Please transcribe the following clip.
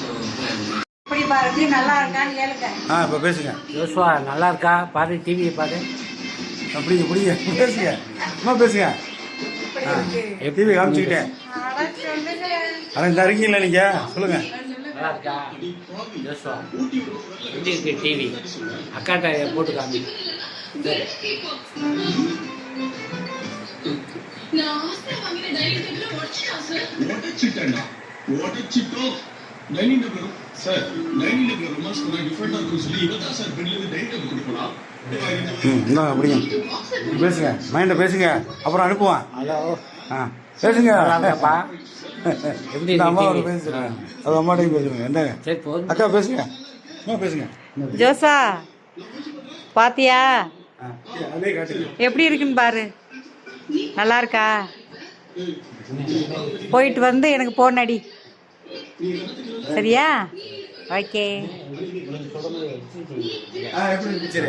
இப்படி பாரு நல்லா இருக்கான்னு கேளுங்க. இப்போ பேசுங்க. யோசுவா நல்லா இருக்கா பாரு, டிவியை பாரு. அப்படி இப்படி பேசுங்க, அம்மா பேசுங்க. டிவி காமிச்சுக்கிட்டேன். ஆனால் இந்த இருக்கீங்களா நீங்கள் சொல்லுங்கள். நல்லா இருக்கா யோசுவா? எப்படி இருக்கு டிவி? அக்காட்ட போட்டு காமி. அப்படிங்க பேசுங்க, மைண்டை பேசுங்க, அப்புறம் அனுப்புவான். ஹலோ, பேசுங்க. நல்லாப்பா. எப்படி அம்மா ஒரு பேசுறேன், அது அம்மாட்டையும் பேசுங்க. என்னங்க சரி போதும். அக்கா பேசுங்க, அம்மா பேசுங்க. ஜோசா பாத்தியா அதே காட்டுங்க. எப்படி இருக்குன்னு பாரு. நல்லா இருக்கா? போயிட்டு வந்து எனக்கு போன் அடி, சரியா? ஓகே. எப்படி இருந்துச்சு?